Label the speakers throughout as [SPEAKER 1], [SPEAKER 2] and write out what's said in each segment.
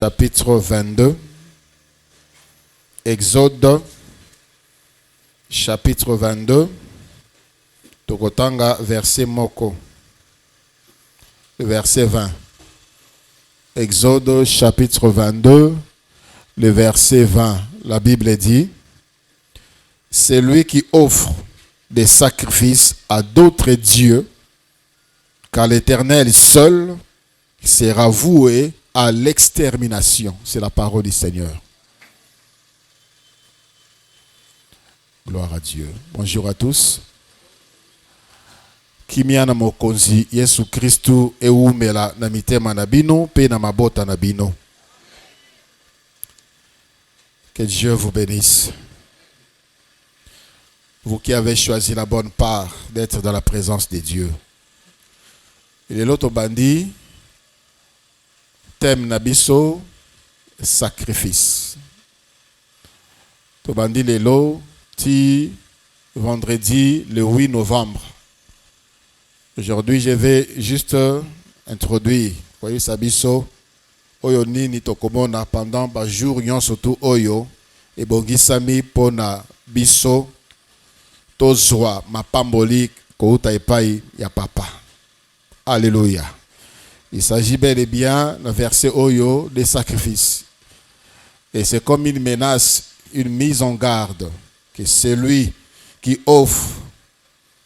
[SPEAKER 1] chapitre 22, Exode, chapitre 22, Tokotanga, verset Moko, le verset 20. Exode, chapitre 22, le verset 20. La Bible dit, c'est lui qui offre des sacrifices à d'autres dieux, car l'Éternel seul sera voué à l'extermination. C'est la parole du Seigneur. Gloire à Dieu. Bonjour à tous. Kimiana mokonzi Yesu Christu eumela na mitema na bino pe na mabota na bino. Que Dieu vous bénisse. Vous qui avez choisi la bonne part d'être dans la présence de Dieu. Et l'autre bandit, thème nabiso, sacrifice. To bandit lelo, ti vendredi le 8 novembre. Aujourd'hui, je vais juste introduire, voyez sabiso, oyo nini tokomona pendant ba jour nyon surtout oyo, et bongisami pona biso, tozwa mapamboli kouta epai ya papa. Alléluia. Il s'agit bel et bien d'un verset oyo des sacrifices. Et c'est comme une menace, une mise en garde, que celui qui offre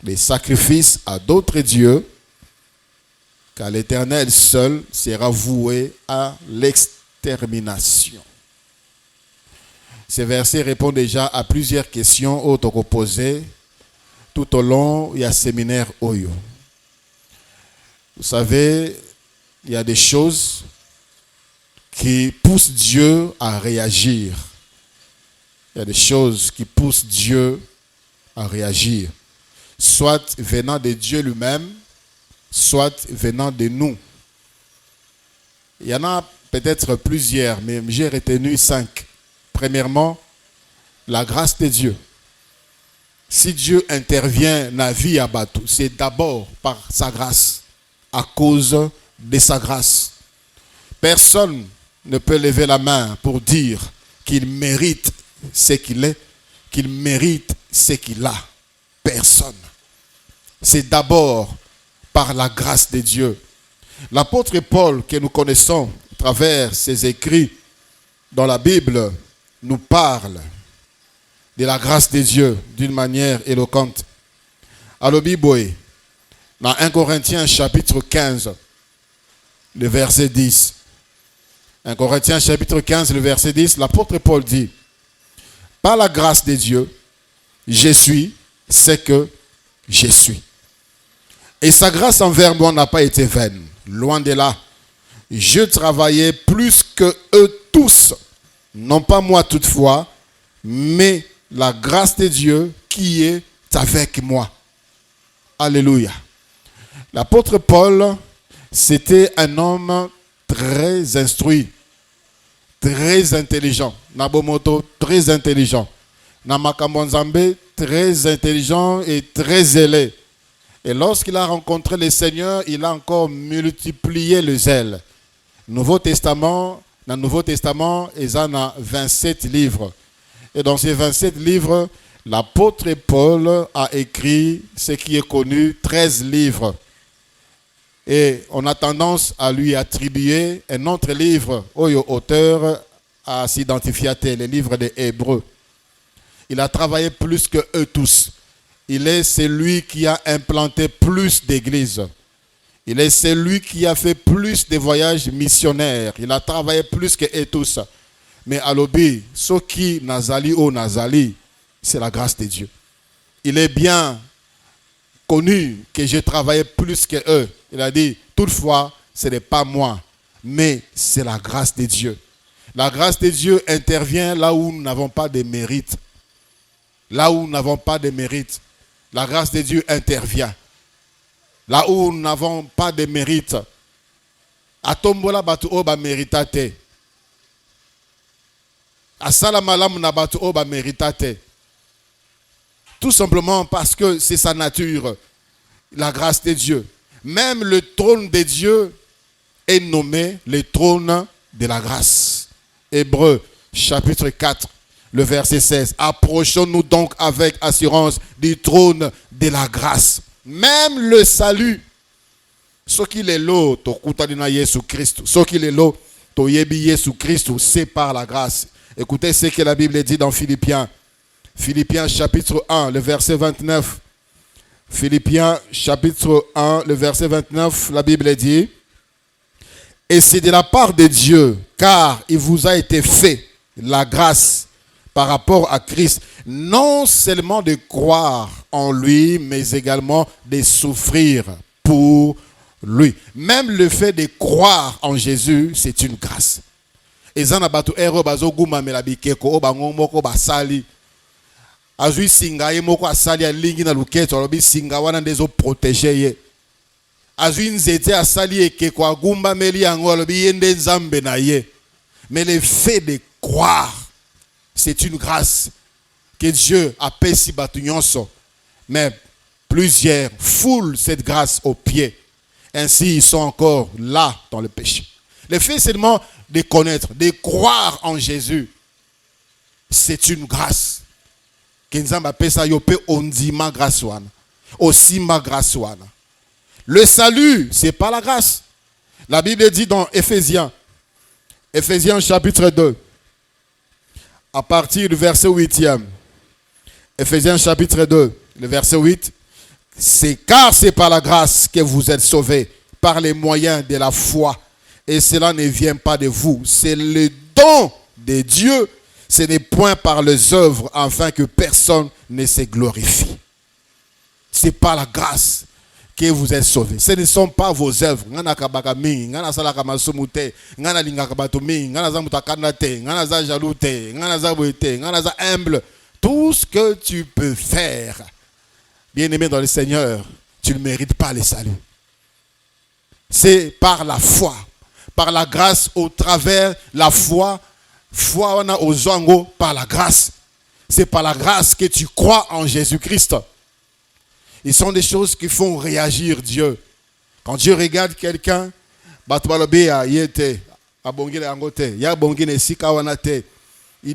[SPEAKER 1] des sacrifices à d'autres dieux, car l'Éternel seul sera voué à l'extermination. Ces versets répondent déjà à plusieurs questions autoposées tout au long du séminaire Oyo. Vous savez, il y a des choses qui poussent Dieu à réagir. Il y a des choses qui poussent Dieu à réagir. Soit venant de Dieu lui-même, soit venant de nous. Il y en a peut-être plusieurs, mais j'ai retenu 5. Premièrement, la grâce de Dieu. Si Dieu intervient dans la vie à Batou, c'est d'abord par sa grâce, à cause de sa grâce. Personne ne peut lever la main pour dire qu'il mérite ce qu'il est, qu'il mérite ce qu'il a. Personne. C'est d'abord par la grâce de Dieu. L'apôtre Paul, que nous connaissons à travers ses écrits dans la Bible, nous parle de la grâce de Dieu d'une manière éloquente. Alors, Bible, dans 1 Corinthiens chapitre 15, le verset 10. 1 Corinthiens chapitre 15, le verset 10, l'apôtre Paul dit, par la grâce de Dieu, je suis ce que je suis. Et sa grâce envers moi n'a pas été vaine. Loin de là. Je travaillais plus que eux tous. Non pas moi toutefois, mais la grâce de Dieu qui est avec moi. Alléluia. L'apôtre Paul, c'était un homme très instruit, très intelligent. Nabomoto, très intelligent. Namakambonzambe, très intelligent et très zélé. Et lorsqu'il a rencontré le Seigneur, il a encore multiplié le zèle. Dans le Nouveau Testament, il y a 27 livres. Et dans ces 27 livres, l'apôtre Paul a écrit ce qui est connu, 13 livres. Et on a tendance à lui attribuer un autre livre, auteur à s'identifier à tel, le livre des Hébreux. Il a travaillé plus que eux tous. Il est celui qui a implanté plus d'églises. Il est celui qui a fait plus de voyages missionnaires. Il a travaillé plus que eux tous. Mais à l'obi, ce qui Nazali ou Nazali, c'est la grâce de Dieu. Il est bien connu que j'ai travaillé plus que eux. Il a dit, toutefois, ce n'est pas moi, mais c'est la grâce de Dieu. La grâce de Dieu intervient là où nous n'avons pas de mérite. Là où nous n'avons pas de mérite. La grâce de Dieu intervient. Là où nous n'avons pas de mérite. Atombola batu oba méritate. Asala malam na batu oba méritate. Tout simplement parce que c'est sa nature. La grâce de Dieu. Même le trône de Dieu est nommé le trône de la grâce. Hébreux, chapitre 4, le verset 16. Approchons-nous donc avec assurance du trône de la grâce. Même le salut. Ce qu'il est là, Jésus Christ. Ce qu'il est là, Jésus Christ, c'est par la grâce. Écoutez ce que la Bible dit dans Philippiens. Philippiens chapitre 1, le verset 29. Philippiens chapitre 1, le verset 29, la Bible dit: et c'est de la part de Dieu, car il vous a été fait la grâce par rapport à Christ, non seulement de croire en lui, mais également de souffrir pour lui. Même le fait de croire en Jésus, c'est une grâce. Et ça n'a pas tout héros bazo guma melabikeko obango moko basali. Azui singa ye moko asali alingi na luketo alobi singa wana ndezo protéger ye. Azui nzete asali ekeko agumba meli yango alobi yende nzambe na ye. Mais le fait de croire, c'est une grâce que Dieu a payé si batunyonso. Mais plusieurs foulent cette grâce aux pieds. Ainsi, ils sont encore là dans le péché. Le fait seulement de connaître, de croire en Jésus, c'est une grâce. Kenzamba pesa yope ondima grâce wana. Aussi ma grâce wana. Le salut, c'est pas la grâce. La Bible dit dans Éphésiens chapitre 2, à partir du verset 8e. Éphésiens chapitre 2, le verset 8. Car c'est par la grâce que vous êtes sauvés, par les moyens de la foi. Et cela ne vient pas de vous. C'est le don de Dieu. Ce n'est point par les œuvres, afin que personne ne se glorifie. C'est par la grâce que vous êtes sauvés. Ce ne sont pas vos œuvres. Tout ce que tu peux faire, bien-aimé dans le Seigneur, tu ne mérites pas le salut. C'est par la foi, par la grâce, au travers la foi. Foi on a aux zango par la grâce. C'est par la grâce que tu crois en Jésus-Christ. Ils sont des choses qui font réagir Dieu. Quand Dieu regarde quelqu'un, il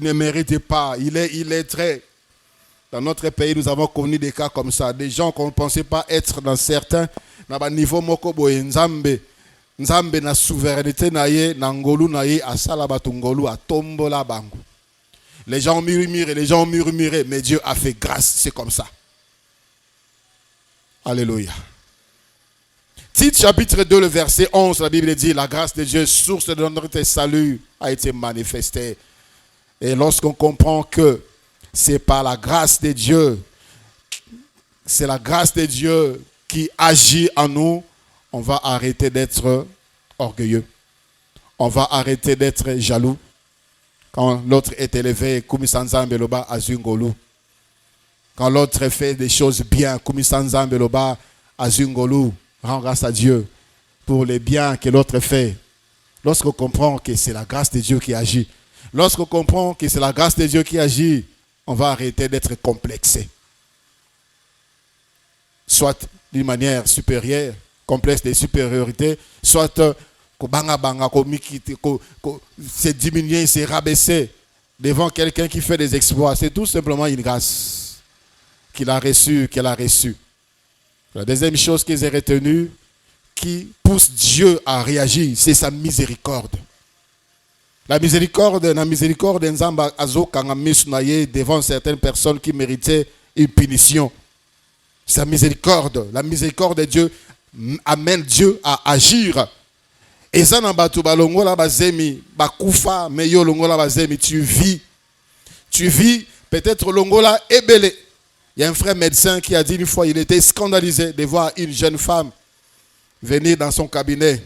[SPEAKER 1] ne mérite pas. Il est très... Dans notre pays, nous avons connu des cas comme ça. Des gens qu'on ne pensait pas être dans certains niveau Nzambe na souveraineté na ye na ngolu na ye asala batu ngolu atombola bango. Les gens ont murmuré, mais Dieu a fait grâce, c'est comme ça. Alléluia. Tite chapitre 2, le verset 11, la Bible dit: la grâce de Dieu, source de notre salut, a été manifestée. Et lorsqu'on comprend que c'est par la grâce de Dieu, c'est la grâce de Dieu qui agit en nous, on va arrêter d'être orgueilleux. On va arrêter d'être jaloux. Quand l'autre est élevé, Kumisanzambe loba azungolu. Quand l'autre fait des choses bien, Kumisanzambe loba azungolu. Rends grâce à Dieu pour les biens que l'autre fait. Lorsqu'on comprend que c'est la grâce de Dieu qui agit, lorsqu'on comprend que c'est la grâce de Dieu qui agit, on va arrêter d'être complexé. Soit d'une manière supérieure, complexe de supériorité, soit c'est diminuer, c'est rabaisser devant quelqu'un qui fait des exploits. C'est tout simplement une grâce qu'il a reçue, qu'elle a reçue. La deuxième chose que j'ai retenue, qui pousse Dieu à réagir, c'est sa miséricorde. La miséricorde Nzamba azokanga misunaye devant certaines personnes qui méritaient une punition. Sa miséricorde, la miséricorde de Dieu amène Dieu à agir. Et ça n'a pas tout balongola bazemi bakufa meyo longola bazemi tu vis peut-être longola ebele. Il y a un frère médecin qui a dit une fois, il était scandalisé de voir une jeune femme venir dans son cabinet.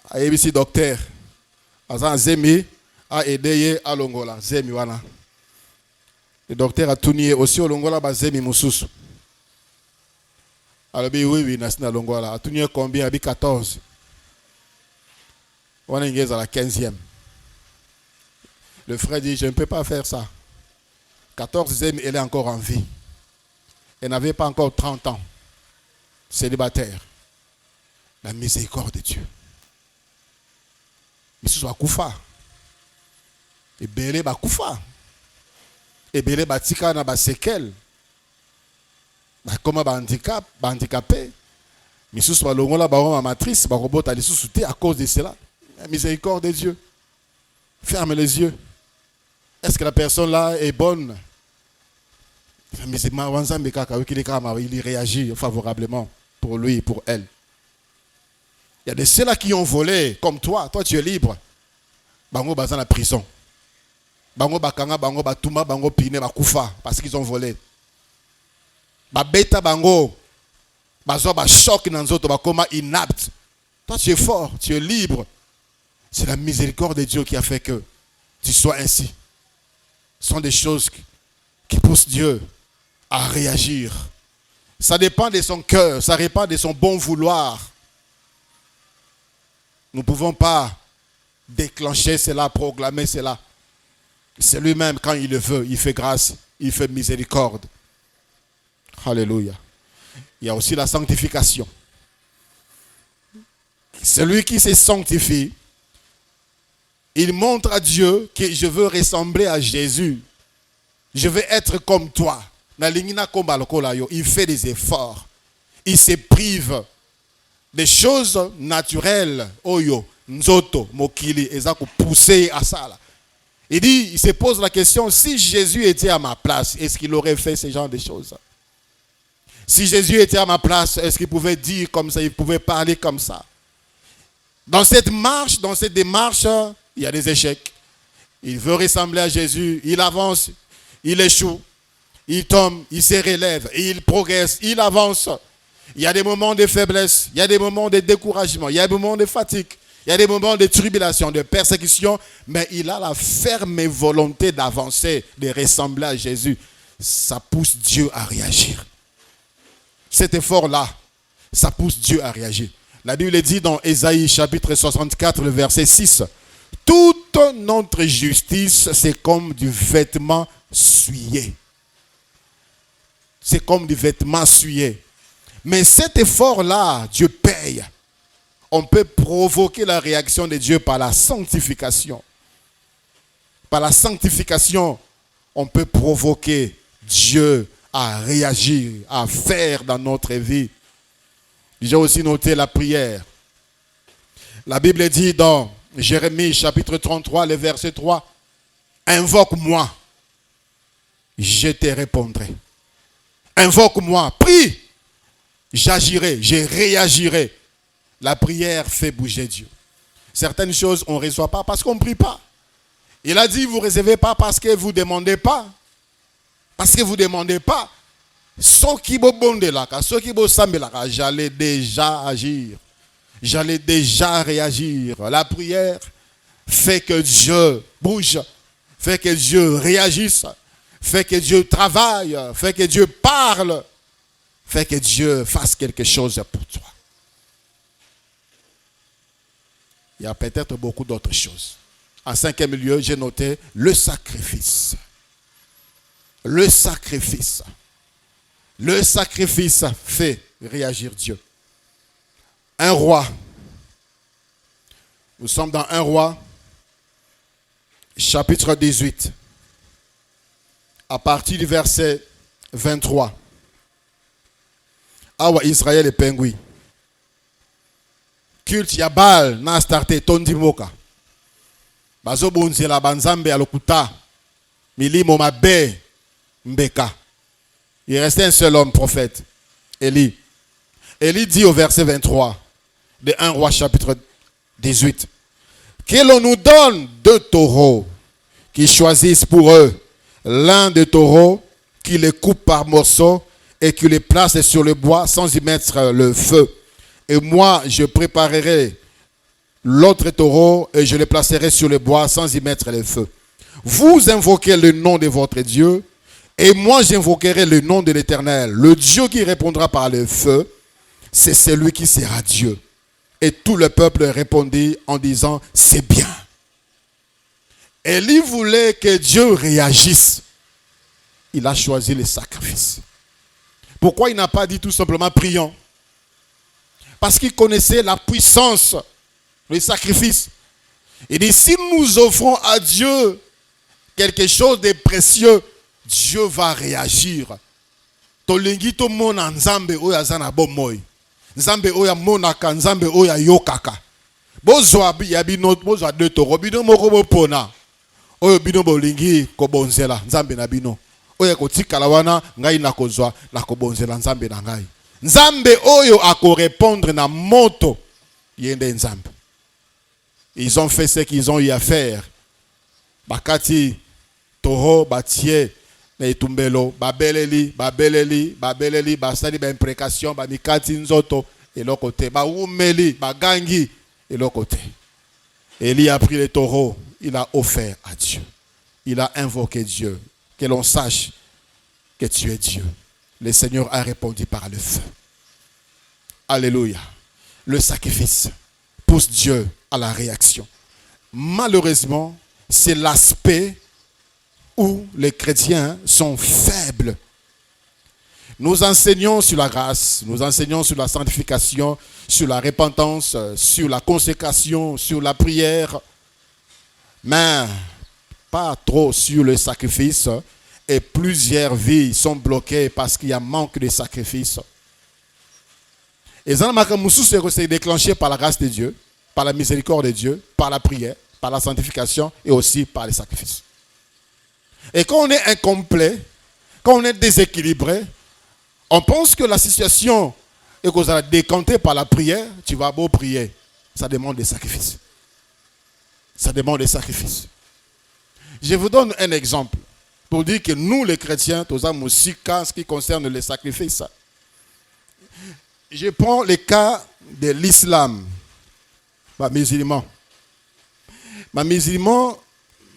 [SPEAKER 1] ABC docteur azan zemi a aidé à longola zemi wana. Le docteur a tout nié aussi au longola bazemi mususu. Alors, oui, Nasina Longola. A tenu combien? 14. On est à la 15e. Le frère dit: je ne peux pas faire ça. 14e, elle est encore en vie. Elle n'avait pas encore 30 ans. Célibataire. La miséricorde de Dieu. misusu bakufa. Ebele bakufa. Ebele batika na basekel. Bakoma handicapé. Misusu balongola bango matrice, bakobota lisusu te à cause de cela. La miséricorde de Dieu. Ferme les yeux. Est-ce que la personne là est bonne? Il réagit favorablement pour lui, pour elle. Il y a de ceux-là qui ont volé, comme toi. Toi, tu es libre. Bango bazan la prison. Bango bakanga, bango batuma, bango pine, bakufa, parce qu'ils ont volé. Babeta bango, bazo ba choc nanzoto, bakoma inapte. Toi, tu es fort, tu es libre. C'est la miséricorde de Dieu qui a fait que tu sois ainsi. Ce sont des choses qui poussent Dieu à réagir. Ça dépend de son cœur, ça dépend de son bon vouloir. Nous ne pouvons pas déclencher cela, proclamer cela. C'est lui-même, quand il le veut, il fait grâce, il fait miséricorde. Alléluia. Il y a aussi la sanctification. Celui qui se sanctifie, il montre à Dieu que je veux ressembler à Jésus. Je veux être comme toi. Il fait des efforts. Il se prive des choses naturelles. Oyo, nzoto, mokili, ezako pousser à ça là. Il se pose la question, si Jésus était à ma place, est-ce qu'il aurait fait ce genre de choses? Si Jésus était à ma place, est-ce qu'il pouvait dire comme ça, il pouvait parler comme ça? Dans cette marche, dans cette démarche, il y a des échecs. Il veut ressembler à Jésus, il avance, il échoue, il tombe, il se relève, il progresse, il avance. Il y a des moments de faiblesse, il y a des moments de découragement, il y a des moments de fatigue, il y a des moments de tribulation, de persécution, mais il a la ferme volonté d'avancer, de ressembler à Jésus. Ça pousse Dieu à réagir. Cet effort-là, ça pousse Dieu à réagir. La Bible dit dans Ésaïe chapitre 64, le verset 6, « Toute notre justice, c'est comme du vêtement souillé. » C'est comme du vêtement souillé. Mais cet effort-là, Dieu paye. On peut provoquer la réaction de Dieu par la sanctification. Par la sanctification, on peut provoquer Dieu à réagir, à faire dans notre vie. J'ai aussi noté la prière. La Bible dit dans Jérémie chapitre 33, le verset 3, « Invoque-moi, je te répondrai. Invoque-moi, prie, j'agirai, je réagirai. » La prière fait bouger Dieu. Certaines choses, on ne reçoit pas parce qu'on ne prie pas. Il a dit, vous ne recevez pas parce que vous ne demandez pas. Parce que vous ne demandez pas. Ceux qui j'allais déjà agir. J'allais déjà réagir. La prière fait que Dieu bouge. Fait que Dieu réagisse. Fait que Dieu travaille. Fait que Dieu parle. Fait que Dieu fasse quelque chose pour toi. Il y a peut-être beaucoup d'autres choses. En cinquième lieu, j'ai noté le sacrifice. Le sacrifice. Le sacrifice fait réagir Dieu. Un roi. Nous sommes dans un roi, chapitre 18. À partir du verset 23. Awa Israël et Pengui. Culte Yabal na starté Tondi Moka. Bazo bonzela banzambe alokuta. Milimo mabe mbeka. Il restait un seul homme prophète, Élie. Élie dit au verset 23 de 1 roi chapitre 18 que l'on nous donne 2 taureaux qu'ils choisissent pour eux. L'un des taureaux qui les coupe par morceaux et qui les place sur le bois sans y mettre le feu. Et moi, je préparerai l'autre taureau et je le placerai sur le bois sans y mettre le feu. Vous invoquez le nom de votre Dieu et moi j'invoquerai le nom de l'Éternel. Le Dieu qui répondra par le feu, c'est celui qui sera Dieu. Et tout le peuple répondit en disant, c'est bien. Élie voulait que Dieu réagisse. Il a choisi le sacrifice. Pourquoi il n'a pas dit tout simplement prions? Parce qu'il connaissait la puissance, le sacrifice. Il dit, si nous offrons à Dieu quelque chose de précieux, Dieu va réagir. Tolingi to mona nzambe oya zana bomoy. Nzambe oya monaka, nzambe oya yokaka. Bozwa ya bino, bozwa de toro bino moko bopona. Oyo bino bolingi ko bonzela nzambe na bino. Oya kotikala wana ngai na kozwa na ko bonzela nzambe na ngai. Nzambe oyo ako répondre na moto yende nzambe. Ils ont fait ce qu'ils ont eu à faire. Bakati toro batie na itumbelo babeleli basali ba imprécation ba mikati nzoto eloko te ba umeli bagangi eloko te. Élie a pris le taureau, il a offert à Dieu. Il a invoqué Dieu. Que l'on sache que tu es Dieu. Le Seigneur a répondu par le feu. Alléluia. Le sacrifice pousse Dieu à la réaction. Malheureusement, c'est l'aspect où les chrétiens sont faibles. Nous enseignons sur la grâce, nous enseignons sur la sanctification, sur la repentance, sur la consécration, sur la prière, mais pas trop sur le sacrifice. Et plusieurs vies sont bloquées parce qu'il y a manque de sacrifice. Et ça c'est déclenché par la grâce de Dieu, par la miséricorde de Dieu, par la prière, par la sanctification et aussi par les sacrifices. Et quand on est incomplet, quand on est déséquilibré, on pense que la situation est qu'on a décanté par la prière, tu vas beau prier. Ça demande des sacrifices. Ça demande des sacrifices. Je vous donne un exemple pour dire que nous, les chrétiens, nous avons aussi cas ce qui concerne les sacrifices. Je prends le cas de l'islam. Les musulmans. Les musulmans,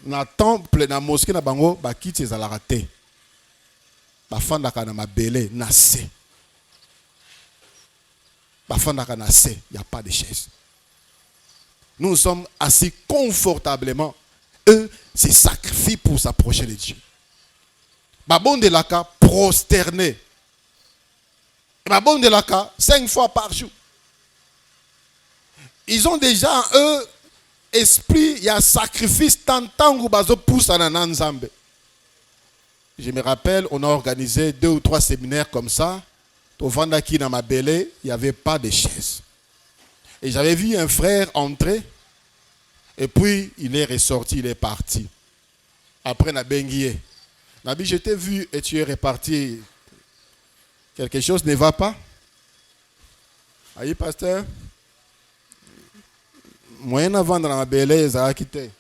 [SPEAKER 1] dans le temple, dans la mosquée, dans la bango, ils quittent les alaratés. Bafandaka na mabele na se. Bafandaka na se, il n'y a pas de chaise. Nous sommes assis confortablement. Eux se sacrifient pour s'approcher de Dieu. Babon de laka prosterné. Babon de laka 5 fois par jour. Ils ont déjà eux esprit, il y a sacrifice tant que bazo pousse à nanzambe. Je me rappelle, on a organisé 2 ou 3 séminaires comme ça. Au Vandaki dans ma belée, il n'y avait pas de chaise. Et j'avais vu un frère entrer. Et puis, il est ressorti, il est parti. Après, na benguié. Nabi, je t'ai vu et tu es reparti. Quelque chose ne va pas? Aïe, pasteur. Moyen avant dans ma belée, ça a quitté.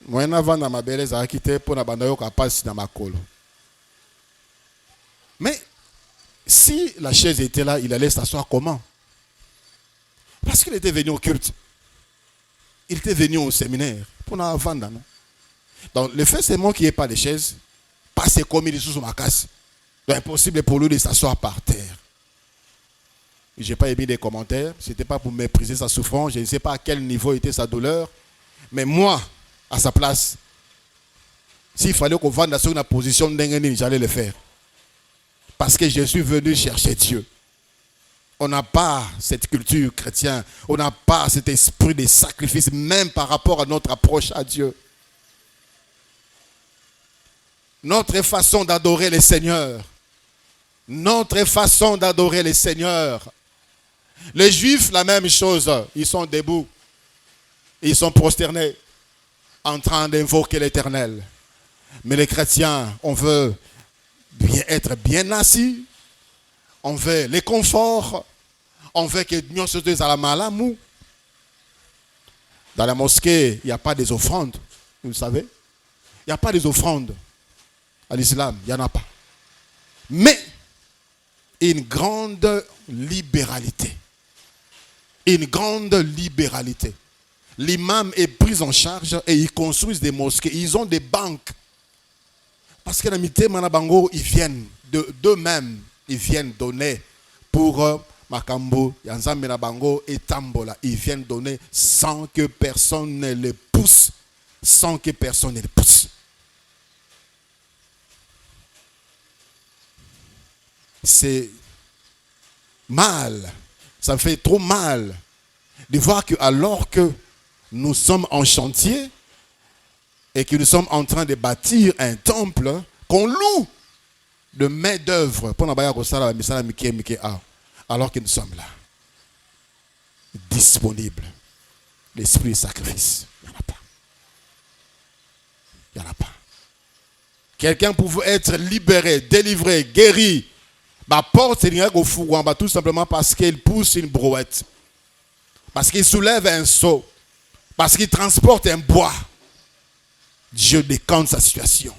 [SPEAKER 1] Moyen avant dans ma belée, ça a quitté pour n'abandonner qu'à passer dans ma colle. Mais si la chaise était là, il allait s'asseoir comment? Parce qu'il était venu au culte. Il était venu au séminaire pour nous vendre. Donc le fait seulement qu'il n'y ait pas de chaise, passer comme il est sous ma casse, c'est impossible pour lui de s'asseoir par terre. Je n'ai pas émis des commentaires, ce n'était pas pour mépriser sa souffrance, je ne sais pas à quel niveau était sa douleur, mais moi, à sa place, s'il fallait qu'on vende sur une position d'ingénieur, j'allais le faire. Parce que je suis venu chercher Dieu. On n'a pas cette culture chrétienne. On n'a pas cet esprit de sacrifice, même par rapport à notre approche à Dieu. Notre façon d'adorer le Seigneur. Notre façon d'adorer le Seigneur. Les Juifs, la même chose. Ils sont debout. Ils sont prosternés. En train d'invoquer l'Éternel. Mais les chrétiens, on veut être bien assis. On veut les conforts. On veut que nous soyons à la malamou. Dans la mosquée, il n'y a pas des offrandes. Vous le savez? Il n'y a pas des offrandes. À l'islam, il n'y en a pas. Mais, une grande libéralité. Une grande libéralité. L'imam est pris en charge et ils construisent des mosquées. Ils ont des banques. Parce que l'amitié Manabango, ils viennent d'eux-mêmes. Ils viennent donner pour Makambo, Yanzambe Nabango et Tambola. Ils viennent donner sans que personne ne les pousse. Sans que personne ne les pousse. C'est mal. Ça me fait trop mal de voir que alors que nous sommes en chantier et que nous sommes en train de bâtir un temple qu'on loue de main d'œuvre alors que nous sommes là, disponibles. L'esprit de sacrifice, il n'y en a pas. Il n'y en a pas. Quelqu'un pouvait être libéré, délivré, guéri. Porte tout simplement parce qu'il pousse une brouette. Parce qu'il soulève un seau. Parce qu'il transporte un bois. Dieu décante sa situation.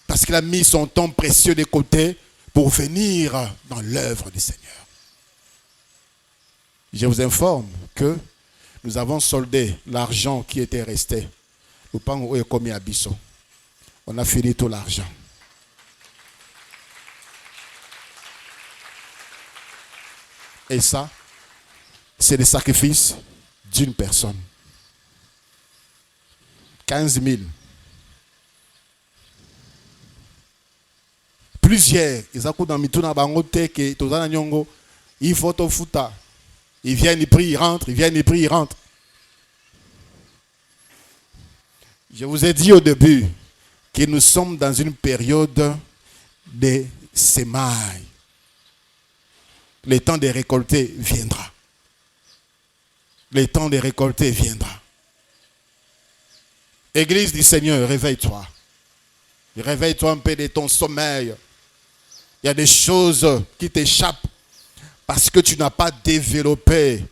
[SPEAKER 1] Parce qu'il a mis son temps précieux de côté pour venir dans l'œuvre du Seigneur. Je vous informe que nous avons soldé l'argent qui était resté. On a fini tout l'argent. Et ça, c'est le sacrifice d'une personne. 15 000. Plusieurs. Il faut au fouta. Ils viennent, ils prient, ils rentrent. Ils viennent, ils prient, ils rentrent. Je vous ai dit au début que nous sommes dans une période de semailles. Le temps de récolter viendra. Le temps de récolter viendra. Église du Seigneur, réveille-toi. Réveille-toi un peu de ton sommeil. Il y a des choses qui t'échappent parce que tu n'as pas développé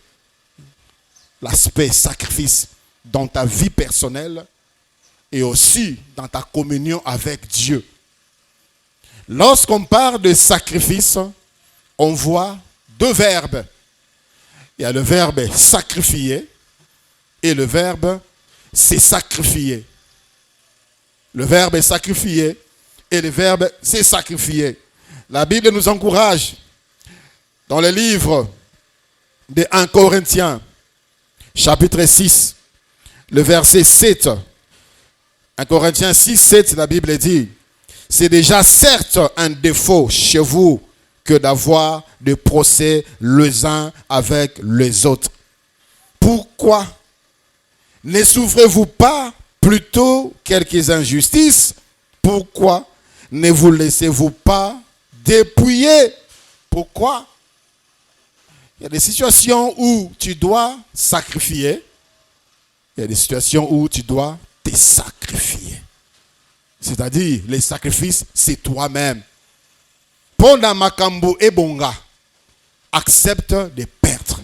[SPEAKER 1] l'aspect sacrifice dans ta vie personnelle et aussi dans ta communion avec Dieu. Lorsqu'on parle de sacrifice, on voit deux verbes. Il y a le verbe sacrifier et le verbe c'est sacrifier. Le verbe est sacrifier et le verbe c'est sacrifier. La Bible nous encourage dans le livre de 1 Corinthiens, chapitre 6, le verset 7. 1 Corinthiens 6, 7, la Bible dit, c'est déjà certes un défaut chez vous que d'avoir des procès les uns avec les autres. Pourquoi ne souffrez-vous pas plutôt quelques injustices? Pourquoi ne vous laissez-vous pas dépouiller? Pourquoi? Il y a des situations où tu dois sacrifier. Il y a des situations où tu dois te sacrifier. C'est-à-dire, les sacrifices, c'est toi-même. Pendant makambo et bonga, accepte de perdre.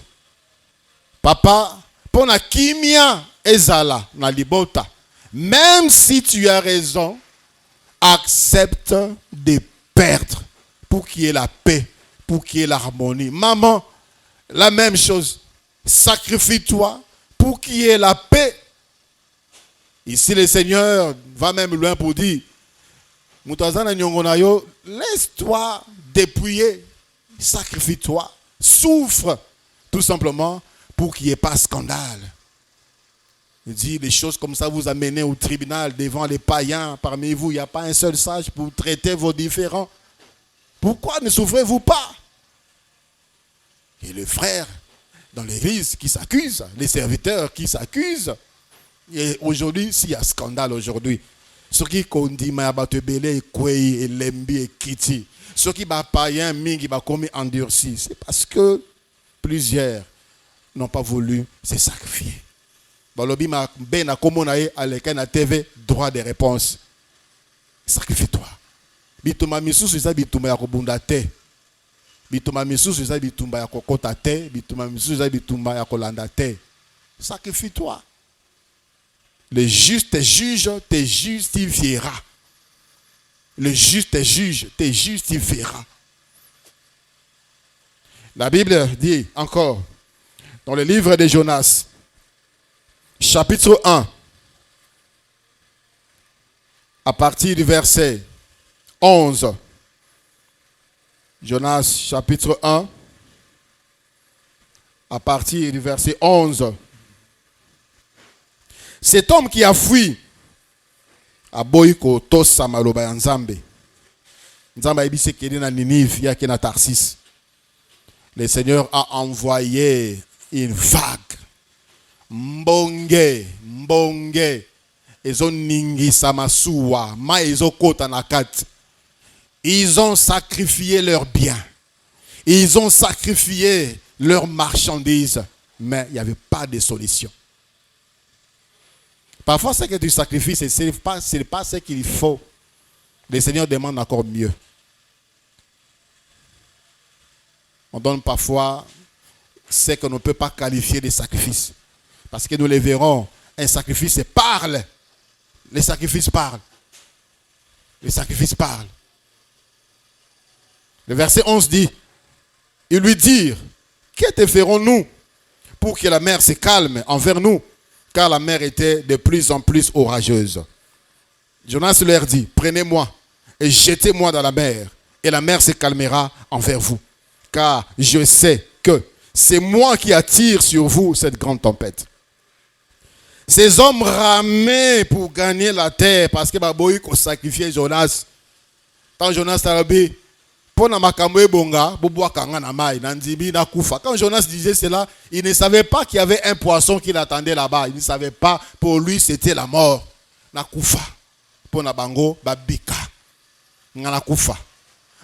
[SPEAKER 1] Papa, pendant kimia ezala na libota, même si tu as raison, accepte de perdre pour qu'il y ait la paix, pour qu'il y ait l'harmonie. Maman, la même chose. Sacrifie-toi pour qu'il y ait la paix. Ici, le Seigneur va même loin pour dire, laisse-toi dépouiller, sacrifie-toi, souffre, tout simplement pour qu'il n'y ait pas de scandale. Il dit, les choses comme ça vous amenez au tribunal devant les païens. Parmi vous, il n'y a pas un seul sage pour traiter vos différends. Pourquoi ne souffrez-vous pas? Et les frères dans l'église qui s'accusent, les serviteurs qui s'accusent. Et aujourd'hui, s'il y a scandale aujourd'hui, ceux qui condiment à Batebele, Kwei, Lembi et Kiti, ceux qui sont païens, qui sont commis endurcis, c'est parce que plusieurs n'ont pas voulu se sacrifier. Balobi ma ben na komonae aleka na TV droit de réponse. Sacrifie-toi. Bituma misusu za bituma ya kobunda te. Bituma misusu za bituma ya kokota te, bituma misusu za bituma ya kolanda te. Sacrifie-toi. Le juste juge te justifiera. Le juste juge te justifiera. La Bible dit encore dans le livre de Jonas, chapitre 1, à partir du verset 11. Jonas, chapitre 1, à partir du verset 11. Cet homme qui a fui a boyko tosa maloba ya Nzambe. Nzambe ebise kedi na Ninive yake na Tarsis. Le Seigneur a envoyé une vague Mbonge, mbonge. Ezo ningisa masuwa, ma ezo kota nakat. Ils ont sacrifié leurs biens. Ils ont sacrifié leurs marchandises. Mais il n'y avait pas de solution. Parfois, ce que tu sacrifies, ce n'est pas ce qu'il faut. Le Seigneur demande encore mieux. On donne parfois ce qu'on ne peut pas qualifier de sacrifice. Parce que nous le verrons, un sacrifice parle. Les sacrifices parlent. Les sacrifices parlent. Le verset 11 dit, ils lui dirent, que te ferons-nous pour que la mer se calme envers nous? Car la mer était de plus en plus orageuse. Jonas leur dit, prenez-moi et jetez-moi dans la mer, et la mer se calmera envers vous. Car je sais que c'est moi qui attire sur vous cette grande tempête. Ces hommes ramaient pour gagner la terre, parce que Baboï a sacrifié Jonas. Quand Jonas a dit, quand Jonas disait cela, il ne savait pas qu'il y avait un poisson qui l'attendait là-bas. Il ne savait pas, pour lui c'était la mort. Nakufa. Pour Nabango, Babika. Nakufa.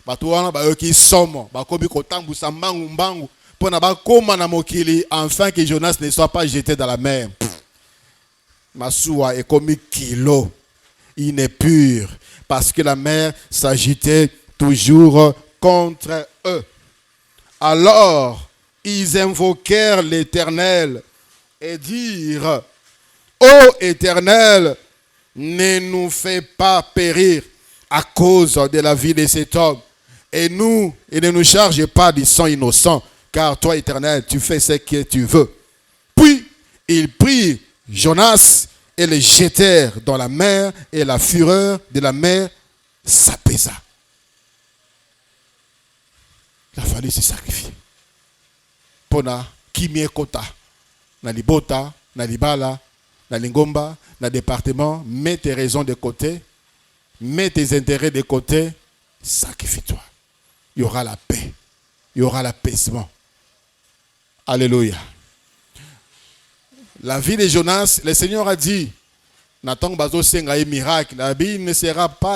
[SPEAKER 1] Batuana bayoki somo, bakobi kotambu sambangu mbangu, pour Nabakoma na mokili, afin que Jonas ne soit pas jeté dans la mer. Masuwa est comme kilo. Il n'est pur, parce que la mer s'agitait toujours contre eux. Alors, ils invoquèrent l'Éternel et dirent, ô Éternel, ne nous fais pas périr à cause de la vie de cet homme. Et ne nous charge pas du sang innocent, car toi, Éternel, tu fais ce que tu veux. Puis, ils prirent Jonas et le jetèrent dans la mer, et la fureur de la mer s'apaisa. Il a fallu se sacrifier. Pona kimie kota na libota, na libala, na lingomba, na département, mets tes raisons de côté, mets tes intérêts de côté, sacrifie-toi. Il y aura la paix, il y aura l'apaisement. Alléluia. La vie de Jonas, le Seigneur a dit, Nathan Bazo Senga un miracle. La Bible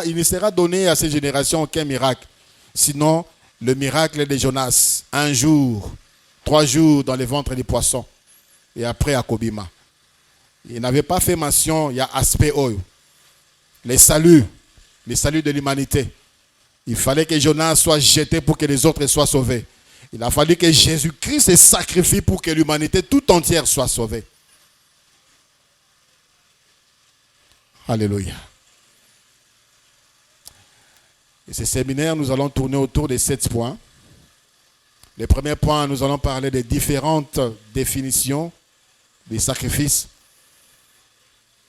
[SPEAKER 1] il ne sera donné à ces générations aucun miracle. Sinon, le miracle de Jonas, 1 jour, 3 jours dans le ventre des poissons, et après à Kobima. Il n'avait pas fait mention, il y a aspect oil. Les saluts de l'humanité. Il fallait que Jonas soit jeté pour que les autres soient sauvés. Il a fallu que Jésus-Christ se sacrifie pour que l'humanité tout entière soit sauvée. Alléluia. Et ce séminaire, nous allons tourner autour de 7 points. Le premier point, nous allons parler des différentes définitions des sacrifices.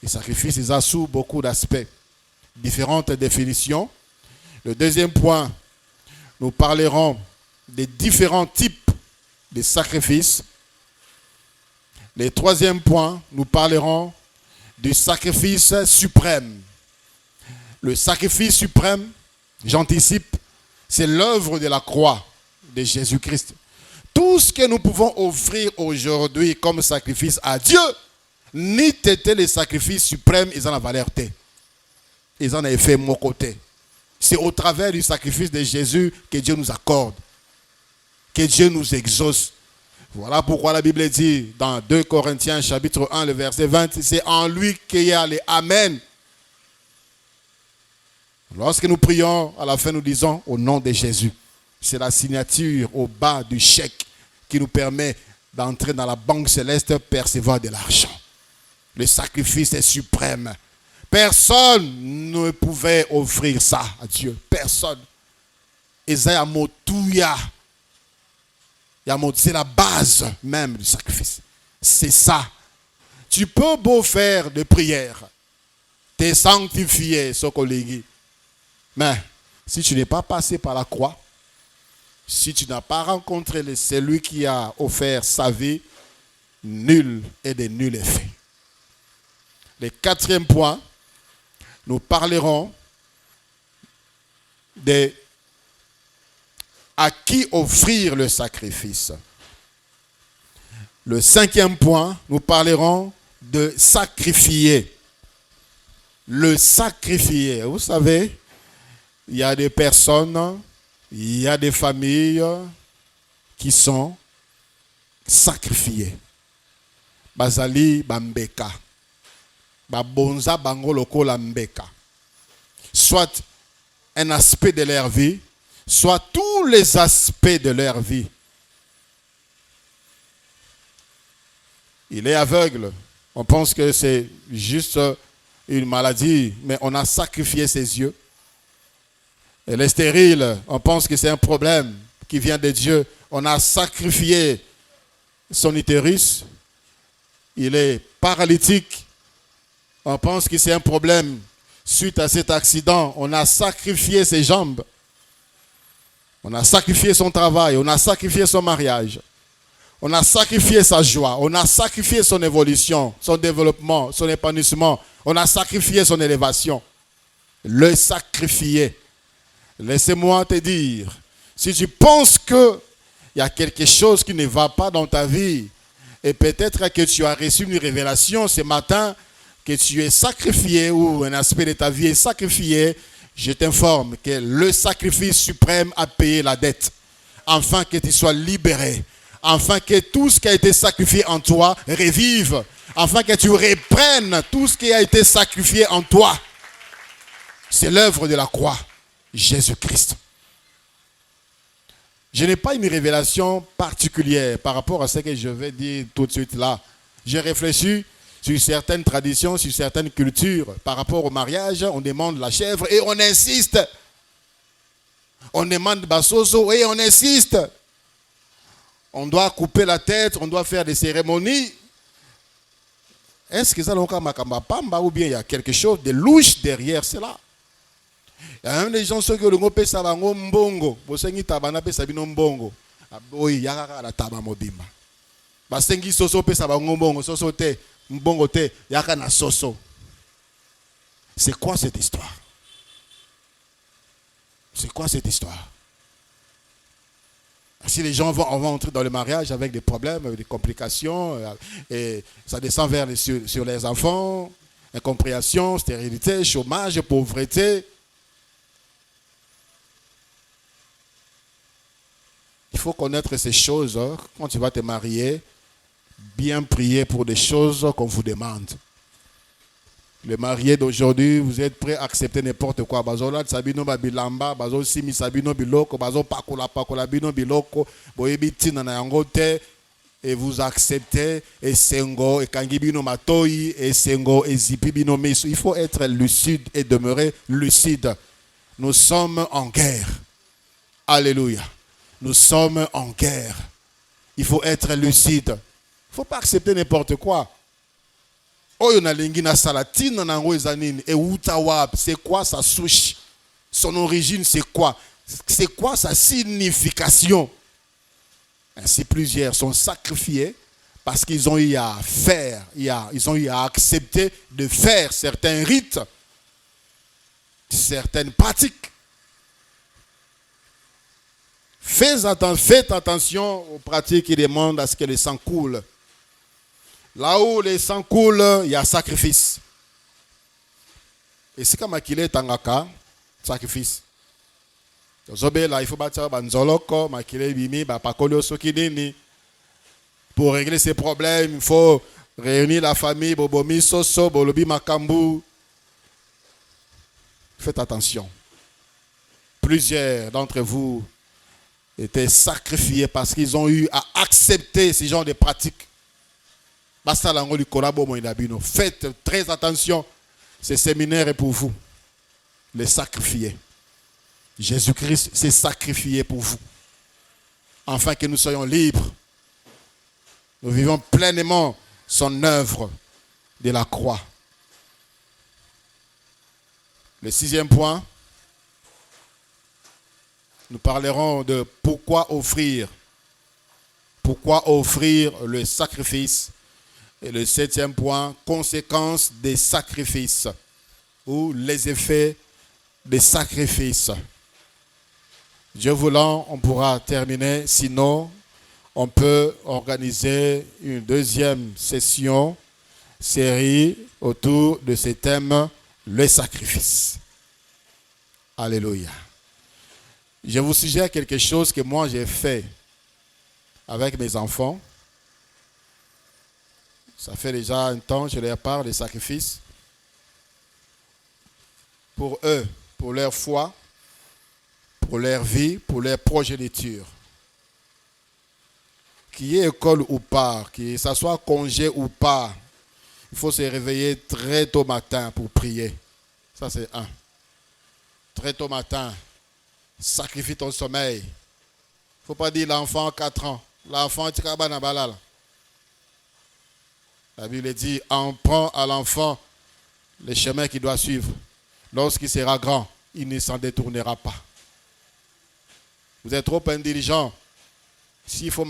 [SPEAKER 1] Les sacrifices, ils ont sous beaucoup d'aspects. Différentes définitions. Le deuxième point, nous parlerons des différents types de sacrifices. Le troisième point, nous parlerons du sacrifice suprême. Le sacrifice suprême, j'anticipe, c'est l'œuvre de la croix de Jésus-Christ. Tout ce que nous pouvons offrir aujourd'hui comme sacrifice à Dieu, ni t'étais les sacrifices suprêmes, ils ont la valeur T. Ils en ont fait mon côté. C'est au travers du sacrifice de Jésus que Dieu nous accorde, que Dieu nous exauce. Voilà pourquoi la Bible dit dans 2 Corinthiens chapitre 1, le verset 20, c'est en lui qu'il y a les Amen. Lorsque nous prions, à la fin nous disons au nom de Jésus. C'est la signature au bas du chèque qui nous permet d'entrer dans la banque céleste, percevoir de l'argent. Le sacrifice est suprême. Personne ne pouvait offrir ça à Dieu. Personne. Esaïa Motouya. C'est la base même du sacrifice. C'est ça. Tu peux beau faire des prières, t'es sanctifié, Sokolegi. Mais si tu n'es pas passé par la croix, si tu n'as pas rencontré celui qui a offert sa vie, nul est de nul effet. Le quatrième point, nous parlerons de à qui offrir le sacrifice. Le cinquième point, nous parlerons de sacrifier. Le sacrifier. Vous savez, il y a des personnes, il y a des familles qui sont sacrifiées. Bazali bambeka. Babonza bango lokola mbeka. Soit un aspect de leur vie, soit tous les aspects de leur vie. Il est aveugle. On pense que c'est juste une maladie, mais on a sacrifié ses yeux. Elle est stérile. On pense que c'est un problème qui vient de Dieu. On a sacrifié son utérus. Il est paralytique. On pense que c'est un problème. Suite à cet accident, on a sacrifié ses jambes. On a sacrifié son travail. On a sacrifié son mariage. On a sacrifié sa joie. On a sacrifié son évolution, son développement, son épanouissement. On a sacrifié son élévation. Le sacrifier. Laissez-moi te dire, si tu penses qu'il y a quelque chose qui ne va pas dans ta vie, et peut-être que tu as reçu une révélation ce matin, que tu es sacrifié ou un aspect de ta vie est sacrifié, je t'informe que le sacrifice suprême a payé la dette, afin que tu sois libéré, afin que tout ce qui a été sacrifié en toi revive, afin que tu reprennes tout ce qui a été sacrifié en toi. C'est l'œuvre de la croix, Jésus-Christ. Je n'ai pas une révélation particulière par rapport à ce que je vais dire tout de suite là. J'ai réfléchi sur certaines traditions, sur certaines cultures. Par rapport au mariage, on demande la chèvre et on insiste. On demande basoso et on insiste. On doit couper la tête, on doit faire des cérémonies. Est-ce que ça pamba ou bien il y a quelque chose de louche derrière cela? Il y a même des gens qui ont fait ça mbongo. Bosengi tabana pe sabino mbongo. Oyi yaka la taba mobimba. Basengi soso pe sabango mbongo soso te mbongo te yaka na soso. C'est quoi cette histoire? C'est quoi cette histoire? Si les gens vont entrer dans le mariage avec des problèmes, des complications, et ça descend sur les enfants, incompréhension, stérilité, chômage, pauvreté. Il faut connaître ces choses. Quand tu vas te marier, bien prier pour des choses qu'on vous demande. Les mariés d'aujourd'hui, vous êtes prêts à accepter n'importe quoi. Bazola sabino babilamba, bazo simi sabino biloko, bazo pakola bino biloko, boyebi na yangote et vous acceptez et sengo et kangi bino matoi et sengo et zipi bino miso. Il faut être lucide et demeurer lucide. Nous sommes en guerre. Alléluia. Nous sommes en guerre. Il faut être lucide. Il ne faut pas accepter n'importe quoi. C'est quoi sa souche? Son origine, c'est quoi? C'est quoi sa signification? Ainsi, plusieurs sont sacrifiés parce qu'ils ont eu à faire, ils ont eu à accepter de faire certains rites, certaines pratiques. Faites attention aux pratiques qui demandent à ce que le sang coule. Là où le sang coule, il y a sacrifice. Et c'est comme qu'il est tangaka, sacrifice. Là, il faut battre banzoloko, makile bimi, pakolo sokidini. Pour régler ces problèmes, il faut réunir la famille, bobomi soso, bolobi makambu. Faites attention. Plusieurs d'entre vous étaient sacrifiés parce qu'ils ont eu à accepter ce genre de pratiques. Faites très attention. Ce séminaire est pour vous. Les sacrifiés. Jésus-Christ s'est sacrifié pour vous. Afin que nous soyons libres. Nous vivons pleinement son œuvre de la croix. Le sixième point. Nous parlerons de pourquoi offrir. Pourquoi offrir le sacrifice. Et le septième point, conséquences des sacrifices ou les effets des sacrifices. Dieu voulant, on pourra terminer. Sinon, on peut organiser une deuxième session, série autour de ce thème, le sacrifice. Alléluia. Je vous suggère quelque chose que moi j'ai fait avec mes enfants. Ça fait déjà un temps que je leur parle des sacrifices. Pour eux, pour leur foi, pour leur vie, pour leur progéniture. Qu'il y ait école ou pas, que ça soit congé ou pas, il faut se réveiller très tôt matin pour prier. Ça c'est un. Très tôt matin, sacrifie ton sommeil. Il ne faut pas dire l'enfant 4 ans. L'enfant, la Bible dit, on prend à l'enfant le chemin qu'il doit suivre. Lorsqu'il sera grand, il ne s'en détournera pas. Vous êtes trop intelligent. S'il faut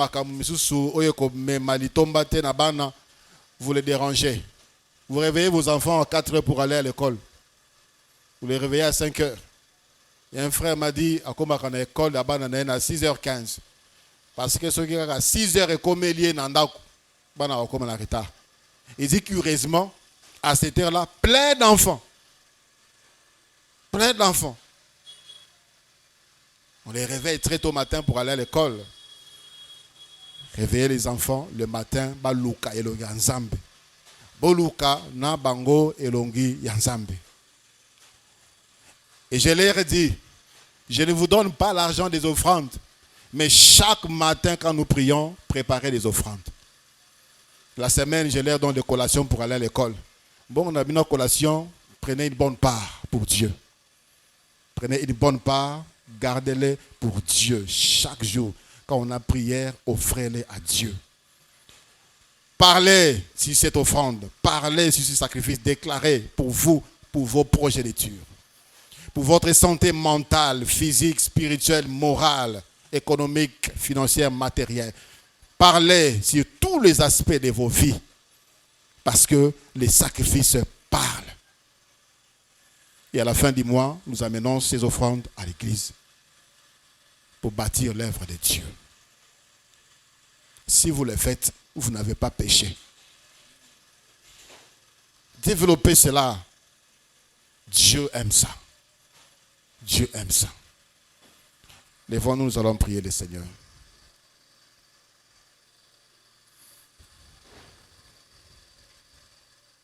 [SPEAKER 1] vous les dérangez. Vous réveillez vos enfants à 4 heures pour aller à l'école. Vous les réveillez à 5 heures. Et un frère m'a dit, à l'école, à 6h15. Parce que ceux qui sont à 6h et comme il y a il dit curieusement, à cette heure-là, plein d'enfants. Plein d'enfants. On les réveille très tôt matin pour aller à l'école. Réveiller les enfants le matin, baluka elongi nzambe. Boluka na bango elongi nzambe. Et je leur ai dit, je ne vous donne pas l'argent des offrandes, mais chaque matin quand nous prions, préparez les offrandes. La semaine, je leur donne des collations pour aller à l'école. Bon, on a mis nos collations, prenez une bonne part pour Dieu. Prenez une bonne part, gardez-les pour Dieu. Chaque jour, quand on a prière, offrez-les à Dieu. Parlez sur cette offrande, parlez sur ce sacrifice, déclarez pour vous, pour vos progénitures, pour votre santé mentale, physique, spirituelle, morale, économique, financière, matérielle. Parlez sur tous les aspects de vos vies, parce que les sacrifices parlent. Et à la fin du mois, nous amenons ces offrandes à l'église pour bâtir l'œuvre de Dieu. Si vous le faites, vous n'avez pas péché. Développez cela. Dieu aime ça. Dieu aime ça. Lèvons-nous, nous allons prier le Seigneur.